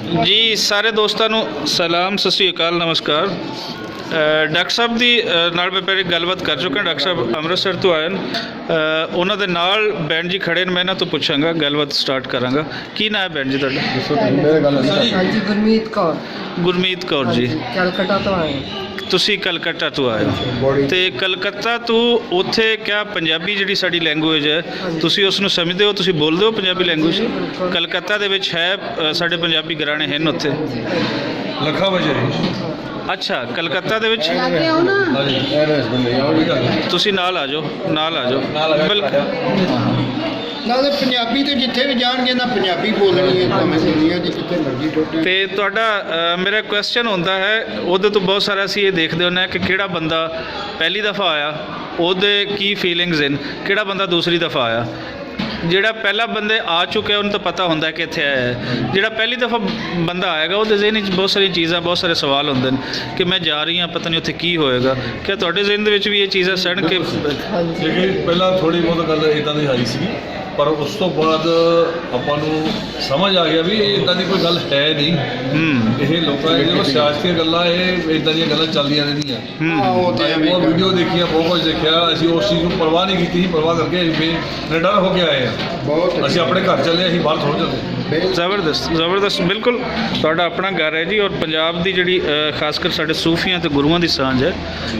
ਜੀ ਸਾਰੇ ਦੋਸਤਾਂ ਨੂੰ ਸਲਾਮ, ਸਤਿ ਸ਼੍ਰੀ ਅਕਾਲ, ਨਮਸਕਾਰ। ਡਾਕਟਰ ਸਾਹਿਬ ਦੀ ਨਾਲ ਮੈਂ ਪਹਿਲੇ ਗੱਲਬਾਤ ਕਰ ਚੁੱਕਾ। ਡਾਕਟਰ ਸਾਹਿਬ ਅੰਮ੍ਰਿਤਸਰ ਤੋਂ ਆਏ ਨੇ, ਉਹਨਾਂ ਦੇ ਨਾਲ ਬੈਣ ਜੀ ਖੜੇ ਨੇ। ਮੈਂ ਇਹਨਾਂ ਤੋਂ ਪੁੱਛਾਂਗਾ, ਗੱਲਬਾਤ ਸਟਾਰਟ ਕਰਾਂਗਾ। ਕੀ ਨਾਂ ਹੈ ਬੈਣ ਜੀ ਤੁਹਾਡਾ? ਹਾਂਜੀ, ਗੁਰਮੀਤ ਕੌਰ। ਗੁਰਮੀਤ ਕੌਰ ਜੀ, ਕਲਕੱਤਾ ਤੋਂ ਆਏ। ਤੁਸੀਂ ਕਲਕੱਤਾ ਤੋਂ ਆਏ ਹੋ ਤੇ ਕਲਕੱਤਾ ਤੋਂ ਉੱਥੇ ਕਿਆ ਪੰਜਾਬੀ ਜਿਹੜੀ ਸਾਡੀ ਲੈਂਗੁਏਜ ਹੈ ਤੁਸੀਂ ਉਸ ਨੂੰ ਸਮਝਦੇ ਹੋ? ਤੁਸੀਂ ਬੋਲਦੇ ਹੋ ਪੰਜਾਬੀ ਲੈਂਗੁਏਜ? ਕਲਕੱਤਾ ਦੇ ਵਿੱਚ ਹੈ ਸਾਡੇ ਪੰਜਾਬੀ ਘਰਾਣੇ ਹਨ ਉੱਥੇ ਲੱਖਾਂ ਵਜੇ। ਅੱਛਾ, ਕਲਕੱਤਾ ਦੇ ਵਿੱਚ ਤੁਸੀਂ ਨਾਲ ਆ ਜਾਓ, ਨਾਲ ਆ ਜਾਓ। ਨਾਲੇ ਪੰਜਾਬੀ ਤੇ ਜਿੱਥੇ ਵੀ ਜਾਣਗੇ ਨਾ ਪੰਜਾਬੀ ਬੋਲਣੀ ਹੈ, ਭਾਵੇਂ ਦੁਨੀਆ ਦੀ ਜਿੱਥੇ ਮਰਜ਼ੀ ਟੋਟੇ। ਤੇ ਤੁਹਾਡਾ ਮੇਰਾ ਕੁਐਸਚਨ ਹੁੰਦਾ ਹੈ, ਉਹਦੇ ਤੋਂ ਬਹੁਤ ਸਾਰਾ ਅਸੀਂ ਇਹ ਦੇਖਦੇ ਹੁੰਦੇ ਹਾਂ ਕਿ ਕਿਹੜਾ ਬੰਦਾ ਪਹਿਲੀ ਦਫਾ ਆਇਆ ਉਹਦੇ ਕੀ ਫੀਲਿੰਗਸ ਹਨ, ਕਿਹੜਾ ਬੰਦਾ ਦੂਸਰੀ ਦਫਾ ਆਇਆ। ਜਿਹੜਾ ਪਹਿਲਾ ਬੰਦੇ ਆ ਚੁੱਕੇ ਉਹਨੂੰ ਤਾਂ ਪਤਾ ਹੁੰਦਾ ਕਿ ਇੱਥੇ ਆਇਆ ਹੈ। ਜਿਹੜਾ ਪਹਿਲੀ ਦਫਾ ਬੰਦਾ ਆਏਗਾ ਉਹਦੇ ਜ਼ਿਹਨ 'ਚ ਬਹੁਤ ਸਾਰੀਆਂ ਚੀਜ਼ਾਂ, ਬਹੁਤ ਸਾਰੇ ਸਵਾਲ ਹੁੰਦੇ ਨੇ ਕਿ ਮੈਂ ਜਾ ਰਹੀ ਹਾਂ, ਪਤਾ ਨਹੀਂ ਉੱਥੇ ਕੀ ਹੋਏਗਾ। ਕਿ ਤੁਹਾਡੇ ਜ਼ਿਹਨ ਦੇ ਵਿੱਚ ਵੀ ਇਹ ਚੀਜ਼ਾਂ ਸੜਨ ਕੇ ਜਿਹੜੀ ਪਹਿਲਾਂ ਥੋੜ੍ਹੀ ਬਹੁਤ ਗੱਲ ਇੱਦਾਂ ਦੀ ਆਈ ਸੀ, ਪਰ ਉਸ ਤੋਂ ਬਾਅਦ ਆਪਾਂ ਨੂੰ ਸਮਝ ਆ ਗਿਆ ਵੀ ਇਹ ਇੱਦਾਂ ਦੀ ਕੋਈ ਗੱਲ ਹੈ ਨਹੀਂ। ਇਹ ਲੋਕਾਂ ਦੀ ਜਿਹੜੀਆਂ ਸਿਆਸਤੀ ਗੱਲਾਂ, ਇਹ ਇੱਦਾਂ ਦੀਆਂ ਗੱਲਾਂ ਚੱਲਦੀਆਂ ਰਹਿੰਦੀਆਂ। ਬਹੁਤ ਵੀਡੀਓ ਦੇਖੀਆਂ, ਬਹੁਤ ਕੁਝ ਦੇਖਿਆ। ਅਸੀਂ ਉਸ ਚੀਜ਼ ਨੂੰ ਪਰਵਾਹ ਨਹੀਂ ਕੀਤੀ। ਪਰਵਾਹ ਕਰਕੇ ਅਸੀਂ ਨਿਡਰ ਹੋ ਕੇ ਆਏ ਹਾਂ। ਅਸੀਂ ਆਪਣੇ ਘਰ ਚੱਲੇ, ਅਸੀਂ ਬਾਹਰ ਥੋੜ੍ਹ ਚੱਲੇ। ਜ਼ਬਰਦਸਤ, ਜ਼ਬਰਦਸਤ। ਬਿਲਕੁਲ ਤੁਹਾਡਾ ਆਪਣਾ ਘਰ ਹੈ ਜੀ। ਔਰ ਪੰਜਾਬ ਦੀ ਜਿਹੜੀ ਖਾਸ ਕਰ ਸਾਡੇ ਸੂਫੀਆਂ ਤੇ ਗੁਰੂਆਂ ਦੀ ਸਾਂਝ ਹੈ,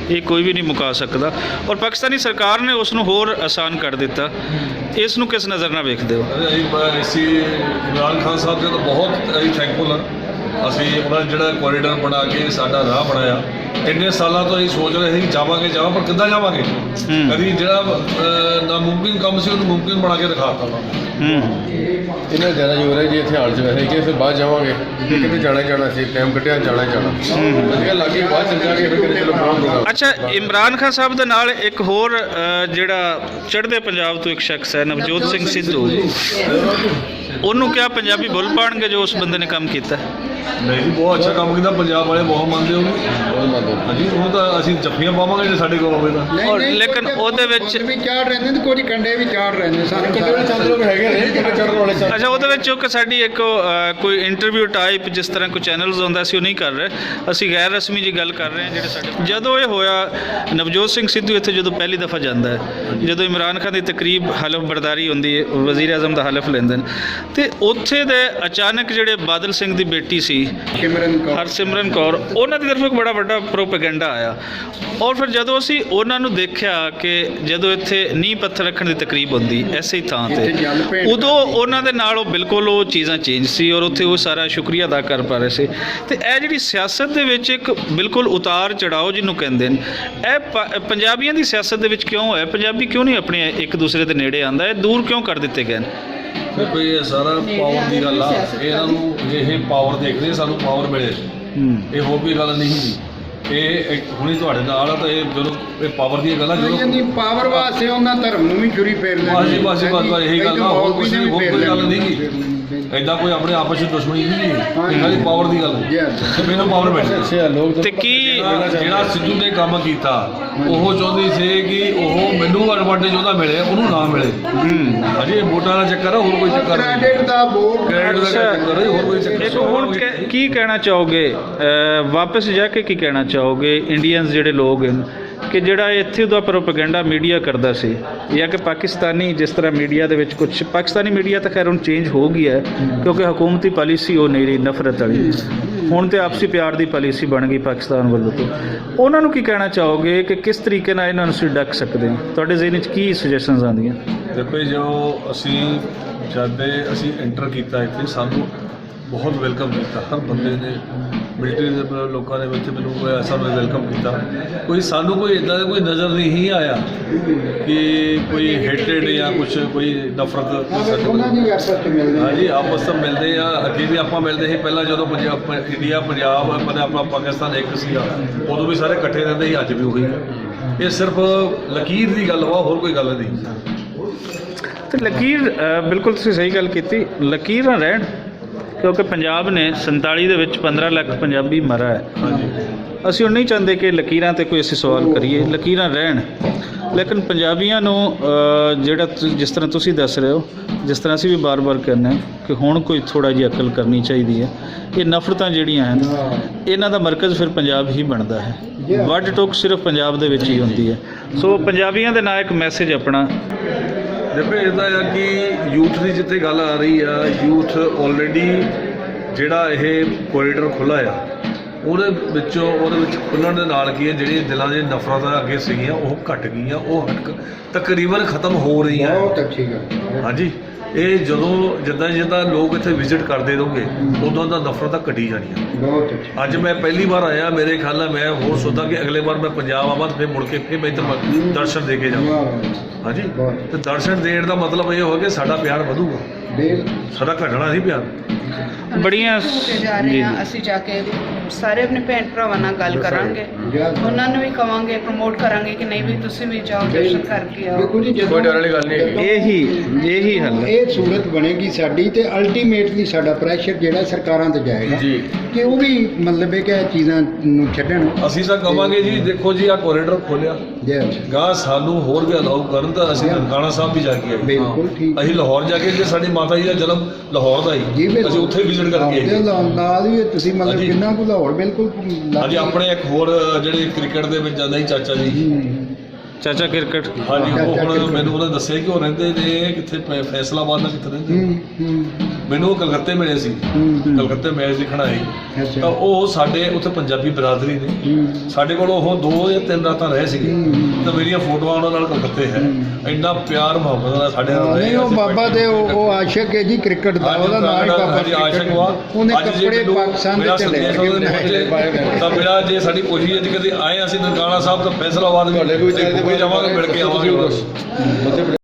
ਇਹ ਕੋਈ ਵੀ ਨਹੀਂ ਮੁਕਾ ਸਕਦਾ। ਔਰ ਪਾਕਿਸਤਾਨੀ ਸਰਕਾਰ ਨੇ ਉਸ ਨੂੰ ਹੋਰ ਆਸਾਨ ਕਰ ਦਿੱਤਾ। ਇਸ ਨੂੰ ਕਿਸ ਨਜ਼ਰ ਨਾਲ ਵੇਖਦੇ ਹੋ? ਅਸੀਂ ਇਮਰਾਨ ਖਾਨ ਸਾਹਿਬ ਦੇ ਤਾਂ ਬਹੁਤ ਅਸੀਂ ਥੈਂਕਫੁਲ ਹਾਂ। ਅਸੀਂ ਉਹਨਾਂ ਨੇ ਜਿਹੜਾ ਕੋਰੀਡੋਰ ਬਣਾ ਕੇ ਸਾਡਾ ਰਾਹ ਬਣਾਇਆ, ਇੰਨੇ ਸਾਲਾਂ ਤੋਂ ਅਸੀਂ ਸੋਚ ਰਹੇ ਸੀ ਜਾਵਾਂਗੇ, ਪਰ ਕਿੱਦਾਂ ਜਾਵਾਂਗੇ? ਕਦੀ ਜਿਹੜਾ ਨਾਮੁਮਕਿਨ ਕੰਮ ਸੀ ਉਹਨੂੰ ਮੁਮਕਿਨ ਬਣਾ ਕੇ ਦਿਖਾਤਾ। ਇਹਨਾਂ ਜ਼ਿਆਦਾ ਜ਼ੋਰ ਹੈ ਜੀ ਇੱਥੇ ਆਉਣ 'ਚ। ਵੈਸੇ ਕਿ ਫਿਰ ਬਾਅਦ ਜਾਵਾਂਗੇ, ਕਿਤੇ ਜਾਣਾ ਜਾਣਾ ਸੀ, ਟਾਈਮ ਕੱਢਿਆ ਜਾਣਾ ਜਾਣਾ ਲੱਗੇ, ਬਾਅਦ ਚੱਲ ਜਾਗੇ ਫਿਰ ਚਲੋ ਪ੍ਰੋਗਰਾਮ। ਅੱਛਾ, ਇਮਰਾਨ ਖਾਨ ਸਾਹਿਬ ਦੇ ਨਾਲ ਇੱਕ ਹੋਰ ਜਿਹੜਾ ਚੜ੍ਹਦੇ ਪੰਜਾਬ ਤੋਂ ਇੱਕ ਸ਼ਖਸ ਹੈ, ਨਵਜੋਤ ਸਿੰਘ ਸਿੱਧੂ, ਉਹਨੂੰ ਕਿਆ ਪੰਜਾਬੀ ਭੁੱਲ ਪਾਉਣਗੇ ਜੋ ਉਸ ਬੰਦੇ ਨੇ ਕੰਮ ਕੀਤਾ? ਨਹੀਂ ਜੀ, ਬਹੁਤ ਅੱਛਾ ਕੰਮ ਕੀਤਾ। ਪੰਜਾਬ ਵਾਲੇ ਬਹੁਤ ਮੰਨਦੇ ਉਹਨੂੰ। ਹਾਂਜੀ, ਉਹਨੂੰ ਤਾਂ ਅਸੀਂ ਜੱਫੀਆਂ ਪਾਵਾਂਗੇ ਜੇ ਸਾਡੇ ਕੋਲ ਹੋਵੇ ਤਾਂ। ਲੇਕਿਨ ਉਹਦੇ ਵਿੱਚ ਵੀ ਚਾੜ ਰਹੇ ਨੇ, ਕੁਝ ਕੰਡੇ ਵੀ ਚਾੜ ਰਹੇ ਨੇ। ਸਾਨੂੰ ਚੰਦ ਲੋਕ ਹੈਗੇ ਨੇ ਜਿਹੜੇ ਚੜ੍ਹਨ ਵਾਲੇ। ਅੱਛਾ, ਉਹਦੇ ਵਿੱਚ ਕਿ ਸਾਡੀ ਇੱਕ ਕੋਈ ਇੰਟਰਵਿਊ ਟਾਈਪ ਜਿਸ ਤਰ੍ਹਾਂ ਕੋਈ ਚੈਨਲਸ ਹੁੰਦਾ, ਅਸੀਂ ਉਹ ਨਹੀਂ ਕਰ ਰਹੇ। ਅਸੀਂ ਗੈਰ ਰਸਮੀ ਜੀ ਗੱਲ ਕਰ ਰਹੇ ਹਾਂ। ਜਿਹੜੇ ਸਾਡੇ ਜਦੋਂ ਇਹ ਹੋਇਆ, ਨਵਜੋਤ ਸਿੰਘ ਸਿੱਧੂ ਇੱਥੇ ਜਦੋਂ ਪਹਿਲੀ ਦਫਾ ਜਾਂਦਾ ਹੈ, ਜਦੋਂ ਇਮਰਾਨ ਖਾਨ ਦੀ ਤਕਰੀਬ ਹਲਫ ਬਰਦਾਰੀ ਹੁੰਦੀ ਹੈ, ਵਜ਼ੀਰ ਆਜ਼ਮ ਦਾ ਹਲਫ ਲੈਂਦੇ ਨੇ, ਤੇ ਉੱਥੇ ਦੇ ਅਚਾਨਕ ਜਿਹੜੇ ਬਾਦਲ ਸਿੰਘ ਦੀ ਬੇਟੀ ਸੀ ਹਰਸਿਮਰਨ ਕੌਰ, ਉਹਨਾਂ ਦੀ ਤਰਫੋਂ ਇੱਕ ਬੜਾ ਵੱਡਾ ਪ੍ਰੋਪੇਗੈਂਡਾ ਆਇਆ। ਔਰ ਫਿਰ ਜਦੋਂ ਅਸੀਂ ਉਹਨਾਂ ਨੂੰ ਦੇਖਿਆ ਕਿ ਜਦੋਂ ਇੱਥੇ ਨੀਂਹ ਪੱਥਰ ਰੱਖਣ ਦੀ ਤਕਰੀਬ ਹੁੰਦੀ ਐਸੇ ਹੀ ਥਾਂ ਤੇ, ਉਦੋਂ ਉਹਨਾਂ ਦੇ ਨਾਲ ਉਹ ਬਿਲਕੁਲ ਉਹ ਚੀਜ਼ਾਂ ਚੇਂਜ ਸੀ ਔਰ ਉੱਥੇ ਉਹ ਸਾਰਾ ਸ਼ੁਕਰੀਆ ਅਦਾ ਕਰ ਪਾ ਰਹੇ ਸੀ। ਤੇ ਇਹ ਜਿਹੜੀ ਸਿਆਸਤ ਦੇ ਵਿੱਚ ਇੱਕ ਬਿਲਕੁਲ ਉਤਾਰ ਚੜਾਓ ਜਿਹਨੂੰ ਕਹਿੰਦੇ ਨੇ, ਇਹ ਪੰਜਾਬੀਆਂ ਦੀ ਸਿਆਸਤ ਦੇ ਵਿੱਚ ਕਿਉਂ ਹੋਇਆ? ਪੰਜਾਬੀ ਕਿਉਂ ਨਹੀਂ ਆਪਣੇ ਇੱਕ ਦੂਸਰੇ ਦੇ ਨੇੜੇ ਆਉਂਦਾ? ਇਹ ਦੂਰ ਕਿਉਂ ਕਰ ਦਿੱਤੇ ਗਏ ਨੇ? ਦੇਖੋ, ਇਹ ਸਾਰਾ ਪਾਵਰ ਦੀ ਗੱਲ ਆ। ਇਹਨਾਂ ਨੂੰ ਇਹ ਪਾਵਰ ਦੇਖਦੇ, ਸਾਨੂੰ ਪਾਵਰ ਮਿਲੇ, ਇਹ ਹੋਰ ਕੋਈ ਗੱਲ ਨਹੀਂ ਸੀ। ਇਹ ਹੁਣੀ ਤੁਹਾਡੇ ਨਾਲ ਆ ਤਾਂ ਇਹ ਜਦੋਂ ਇਹ ਪਾਵਰ ਦੀਆਂ ਗੱਲਾਂ, ਜਦੋਂ ਪਾਵਰ ਵਾਸਤੇ ਉਹਨਾਂ ਧਰਮ ਨੂੰ ਵੀ ਛੁਰੀ ਫੇਰ ਲੈਂਦੇ। ਬਸ ਇਹੀ ਗੱਲ ਆ, ਹੋਰ ਕੁਝ ਨਹੀਂ, ਹੋਰ ਕੋਈ ਗੱਲ ਨਹੀਂ ਗੀ। ਇੱਦਾਂ ਕੋਈ ਆਪਣੇ ਆਪਸ ਵਿੱਚ ਦੁਸ਼ਮਣੀ ਨਹੀਂ ਹੈ, ਇਹਨਾਂ ਦੀ ਪਾਵਰ ਦੀ ਗੱਲ ਹੈ। ਮੈਨੂੰ ਪਾਵਰ ਮਿਲੀ। ਤੇ ਕੀ ਜਿਹੜਾ ਸਿੱਧੂ ਨੇ ਕੰਮ ਕੀਤਾ, ਉਹ ਚਾਹੁੰਦੇ ਸੀ ਕਿ ਉਹ ਮੈਨੂੰ ਐਡਵਾਂਟੇਜ ਉਹਦਾ ਮਿਲੇ, ਉਹਨੂੰ ਨਾ ਮਿਲੇ। ਅਜੇ ਵੋਟਾਂ ਦਾ ਚੱਕਰ ਆ, ਹੋਰ ਕੋਈ ਚੱਕਰ ਨਹੀਂ। ਕ੍ਰੈਡਿਟ ਦਾ ਵੋਟ, ਕ੍ਰੈਡਿਟ ਦਾ ਚੱਕਰ ਹੈ, ਹੋਰ ਕੋਈ ਚੱਕਰ ਨਹੀਂ। ਹੁਣ ਕੀ ਕਹਿਣਾ ਚਾਹੋਗੇ ਵਾਪਸ ਜਾ ਕੇ? ਕੀ ਕਹਿਣਾ ਚਾਹੋਗੇ ਇੰਡੀਅਨਸ ਜਿਹੜੇ ਲੋਕ ਹਨ ਕਿ ਜਿਹੜਾ ਇੱਥੇ ਦਾ ਪ੍ਰੋਪੇਗੈਂਡਾ ਮੀਡੀਆ ਕਰਦਾ ਸੀ, ਜਾਂ ਕਿ ਪਾਕਿਸਤਾਨੀ ਜਿਸ ਤਰ੍ਹਾਂ ਮੀਡੀਆ ਦੇ ਵਿੱਚ ਕੁਝ ਪਾਕਿਸਤਾਨੀ ਮੀਡੀਆ ਤਾਂ ਖੈਰ ਹੁਣ ਚੇਂਜ ਹੋ ਗਈ ਹੈ ਕਿਉਂਕਿ ਹਕੂਮਤੀ ਪਾਲਿਸੀ ਉਹ ਨਹੀਂ ਰਹੀ, ਨਫ਼ਰਤ ਵਾਲੀ। ਹੁਣ ਤੇ ਆਪਸੀ ਪਿਆਰ ਦੀ ਪਾਲਿਸੀ ਬਣ ਗਈ ਪਾਕਿਸਤਾਨ ਵੱਲੋਂ। ਤੋਂ ਉਹਨਾਂ ਨੂੰ ਕੀ ਕਹਿਣਾ ਚਾਹੋਗੇ ਕਿ ਕਿਸ ਤਰੀਕੇ ਨਾਲ ਇਹਨਾਂ ਨੂੰ ਅਸੀਂ ਡੱਕ ਸਕਦੇ ਹਾਂ? ਤੁਹਾਡੇ ਜ਼ਿਹਨ 'ਚ ਕੀ ਸੁਜੈਸ਼ਨਸ ਆਉਂਦੀਆਂ? ਦੇਖੋ, ਜੋ ਜਦ ਅਸੀਂ ਐਂਟਰ ਕੀਤਾ ਇੱਥੇ, ਸਾਨੂੰ ਬਹੁਤ ਵੈਲਕਮ ਕੀਤਾ ਹਰ ਬੰਦੇ ਨੇ। ਮਿਲਟਰੀ ਦੇ ਲੋਕਾਂ ਨੇ ਵਿੱਚ ਮੈਨੂੰ ਐਸਾ ਵੈਲਕਮ ਕੀਤਾ। ਸਾਨੂੰ ਕੋਈ ਇੱਦਾਂ ਦਾ ਕੋਈ ਨਜ਼ਰ ਨਹੀਂ ਆਇਆ ਕਿ ਕੋਈ ਹੇਟਡ ਜਾਂ ਕੁਛ, ਕੋਈ ਨਫ਼ਰਤ। ਹਾਂਜੀ, ਆਪਸ ਵਿੱਚ ਮਿਲਦੇ ਆ। ਅੱਗੇ ਵੀ ਆਪਾਂ ਮਿਲਦੇ ਸੀ ਪਹਿਲਾਂ, ਜਦੋਂ ਇੰਡੀਆ ਪੰਜਾਬ ਆਪਣਾ ਪਾਕਿਸਤਾਨ ਇੱਕ ਸੀਗਾ, ਉਦੋਂ ਵੀ ਸਾਰੇ ਇਕੱਠੇ ਰਹਿੰਦੇ ਸੀ। ਅੱਜ ਵੀ ਉਹੀ ਹੈ। ਇਹ ਸਿਰਫ ਲਕੀਰ ਦੀ ਗੱਲ ਵਾ, ਹੋਰ ਕੋਈ ਗੱਲ ਨਹੀਂ। ਤੇ ਲਕੀਰ, ਬਿਲਕੁਲ ਤੁਸੀਂ ਸਹੀ ਗੱਲ ਕੀਤੀ, ਲਕੀਰ ਨਾ ਰਹਿਣ, ਕਿਉਂਕਿ ਪੰਜਾਬ ਨੇ 47 ਦੇ ਵਿੱਚ 15 ਲੱਖ ਪੰਜਾਬੀ ਮਰਾ ਹੈ। ਅਸੀਂ ਹੁਣ ਨਹੀਂ ਚਾਹੁੰਦੇ ਕਿ ਲਕੀਰਾਂ ਤੇ ਕੋਈ ਅਸੀਂ ਸਵਾਲ ਕਰੀਏ, ਲਕੀਰਾਂ ਰਹਿਣ, ਲੇਕਿਨ ਪੰਜਾਬੀਆਂ ਨੂੰ ਜਿਹੜਾ ਜਿਸ ਤਰ੍ਹਾਂ ਤੁਸੀਂ ਦੱਸ ਰਹੇ ਹੋ, ਜਿਸ ਤਰ੍ਹਾਂ ਅਸੀਂ ਵੀ ਬਾਰ-ਬਾਰ ਕਹਿੰਦੇ ਹਾਂ ਕਿ ਹੁਣ ਕੋਈ ਥੋੜਾ ਜਿਹੀ ਅਕਲ ਕਰਨੀ ਚਾਹੀਦੀ ਹੈ। ਇਹ ਨਫ਼ਰਤਾਂ ਜਿਹੜੀਆਂ ਹਨ ਇਹਨਾਂ ਦਾ ਮਰਕਜ਼ ਫਿਰ ਪੰਜਾਬ ਹੀ ਬਣਦਾ ਹੈ, ਵੱਢ ਟੁੱਕ ਸਿਰਫ ਪੰਜਾਬ ਦੇ ਵਿੱਚ ਹੀ ਹੁੰਦੀ ਹੈ। ਸੋ ਪੰਜਾਬੀਆਂ ਦੇ ਨਾਲ ਇੱਕ ਮੈਸੇਜ ਆਪਣਾ। ਦੇਖੋ ਇਹਦਾ ਆ ਕਿ ਯੂਥ ਦੀ ਜਿੱਥੇ ਗੱਲ ਆ ਰਹੀ ਆ, ਯੂਥ ਆਲਰੇਡੀ ਜਿਹੜਾ ਇਹ ਕੋਰੀਡੋਰ ਖੁੱਲ੍ਹਾ ਆ ਉਹਦੇ ਵਿੱਚ ਖੁੱਲ੍ਹਣ ਦੇ ਨਾਲ ਕੀ ਹੈ, ਜਿਹੜੀਆਂ ਦਿਲਾਂ 'ਚ ਨਫ਼ਰਤਾਂ ਅੱਗੇ ਸੀਗੀਆਂ ਉਹ ਘਟ ਗਈਆਂ, ਉਹ ਤਕਰੀਬਨ ਖਤਮ ਹੋ ਰਹੀਆਂ। ਬਹੁਤ ਅੱਛੀ ਗੱਲ। ਹਾਂਜੀ, ਇਹ ਜਿੱਦਾਂ ਲੋਕ ਇੱਥੇ ਵਿਜ਼ਿਟ ਕਰਦੇ ਰਹੋਗੇ ਉਦੋਂ ਦਾ ਨਫ਼ਰਤਾਂ ਘਟੀ ਜਾਣੀਆਂ। ਬਹੁਤ ਅੱਛੀ। ਅੱਜ ਮੈਂ ਪਹਿਲੀ ਵਾਰ ਆਇਆ, ਮੇਰੇ ਖਿਆਲ ਨਾਲ ਮੈਂ ਹੋਰ ਸੋਚਦਾ ਕਿ ਅਗਲੇ ਵਾਰ ਮੈਂ ਪੰਜਾਬ ਆਵਾਂ ਫਿਰ ਮੁੜ ਕੇ ਫਿਰ ਮੈਂ ਇੱਧਰ ਦਰਸ਼ਨ ਦੇ ਕੇ ਜਾਵਾਂ। ਹਾਂਜੀ, ਤੇ ਦਰਸ਼ਨ ਦੇਣ ਦਾ ਮਤਲਬ ਇਹ ਹੋਇਆ ਕਿ ਸਾਡਾ ਪਿਆਰ ਵਧੂਗਾ, ਸਾਡਾ ਘਟਣਾ ਨਹੀਂ ਪਿਆਰ। ਬੜੀਆਂ ਜਾ ਰਹੇ ਹਾਂ ਅਸੀਂ, ਜਾ ਕੇ ਸਾਰੇ ਆਪਣੇ ਭੈਣ ਭਰਾਵਾਂ ਨਾਲ ਗੱਲ ਕਰਾਂਗੇ, ਉਹਨਾਂ ਨੂੰ ਵੀ ਕਵਾਂਗੇ, ਪ੍ਰਮੋਟ ਕਰਾਂਗੇ ਕਿ ਨਹੀਂ ਵੀ ਤੁਸੀਂ ਵੀ ਜਾਓ ਦਰਸ਼ਨ ਕਰਕੇ ਆਓ। ਦੇਖੋ ਜੀ, ਕੋਈ ਡਰ ਵਾਲੀ ਗੱਲ ਨਹੀਂ ਹੈਗੀ। ਇਹੀ ਹੱਲ ਹੈ। ਇਹ ਸੂਰਤ ਬਣੇਗੀ ਸਾਡੀ, ਤੇ ਅਲਟੀਮੇਟਲੀ ਸਾਡਾ ਪ੍ਰੈਸ਼ਰ ਜਿਹੜਾ ਸਰਕਾਰਾਂ ਤੇ ਜਾਏਗਾ ਜੀ ਕਿ ਉਹ ਵੀ ਮਤਲਬ ਹੈ ਕਿ ਇਹ ਚੀਜ਼ਾਂ ਨੂੰ ਛੱਡਣ। ਅਸੀਂ ਤਾਂ ਕਵਾਂਗੇ ਜੀ, ਦੇਖੋ ਜੀ, ਆਹ ਕੋਰੀਡੋਰ ਖੋਲਿਆ ਗਾਂ ਸਾਨੂੰ ਹੋਰ ਵੀ ਅਲਾਉ ਕਰਨ ਤਾਂ ਅਸੀਂ ਨਨਕਾਣਾ ਸਾਹਿਬ ਵੀ ਜਾ ਕੇ ਆਏ। ਬਿਲਕੁਲ ਠੀਕ। ਅਸੀਂ ਲਾਹੌਰ ਜਾ ਕੇ, ਜੇ ਸਾਡੀ ਮਾਤਾ ਜੀ ਦਾ ਜਨਮ ਲਾਹੌਰ ਦਾ ਜੀ ਹੀ, ਅਸੀਂ ਉੱਥੇ ਵਿਜ਼ਿਟ ਕਰਕੇ ਆਏ। ਨਾਲ ਹੀ ਤੁਸੀਂ ਮਤਲਬ ਹਾਂਜੀ। ਕਿੰਨਾ ਕੁ ਲਾਹੌਰ ਬਿਲਕੁਲ ਹਾਂਜੀ, ਆਪਣੇ ਇੱਕ ਹੋਰ ਜਿਹੜੇ ਕ੍ਰਿਕਟ ਦੇ ਵਿੱਚ ਜਾਂਦਾ ਸੀ ਚਾਚਾ ਜੀ, ਚਾਚਾ ਕ੍ਰਿਕਟ, ਹਾਂਜੀ, ਉਹ ਹੁਣ ਮੈਨੂੰ ਉਹਨੇ ਦੱਸਿਆ ਕਿ ਉਹ ਰਹਿੰਦੇ ਨੇ ਕਿੱਥੇ, ਫੈਸਲਾਬਾਦ ਨਾਲ ਕਿੱਥੇ ਰਹਿੰਦੇ। ਮੈਨੂੰ ਉਹ ਕਲਕੱਤੇ ਮਿਲੇ ਸੀ, ਕਲਕੱਤੇ ਮੈਚ ਦੇਖਣ ਆਏ, ਤਾਂ ਉਹ ਸਾਡੇ ਉੱਥੇ ਪੰਜਾਬੀ ਬਰਾਦਰੀ ਨੇ, ਸਾਡੇ ਕੋਲ ਉਹ 2 ਜਾਂ 3 ਰਾਤਾਂ ਰਹੇ ਸੀਗੇ, ਤਾਂ ਮੇਰੀਆਂ ਫੋਟੋਆਂ ਉਹਨਾਂ ਨਾਲ ਕਲਕੱਤੇ ਹੈ। ਇੰਨਾ ਪਿਆਰ ਮੁਹੱਬਤ ਨਾਲ ਸਾਡੇ ਨਾਲ ਰਹੇ। ਨਹੀਂ, ਉਹ ਬਾਬਾ ਦੇ ਉਹ ਆਸ਼ਿਕ ਹੈ ਜੀ ਕ੍ਰਿਕਟ ਦਾ, ਉਹਦਾ ਨਾਮ ਹੀ ਬਾਬਾ ਹਾਂਜੀ, ਆਸ਼ਿਕ ਵਾ। ਉਹਨੇ ਅੱਜ ਜੇ ਕੱਪੜੇ ਮੈਨੂੰ ਪਾਕਿਸਤਾਨ ਮੇਰਾ ਦੇ ਚਲੇ ਸੰਦੇਸ਼ ਉਹਦੇ ਨੇ ਤਾਂ ਮੇਰਾ ਜੇ ਸਾਡੀ ਕੋਸ਼ਿਸ਼ ਹੈ ਜੀ ਕਦੇ ਆਏ ਅਸੀਂ ਨਨਕਾਣਾ ਸਾਹਿਬ ਤੋਂ ਫੈਸਲਾਬਾਦ ਵੀ ਤੁਹਾਡੇ ਕੋਈ ਜਾਵਾਂਗੇ, ਮਿਲ ਕੇ ਆਵਾਂਗੇ ਬਸ।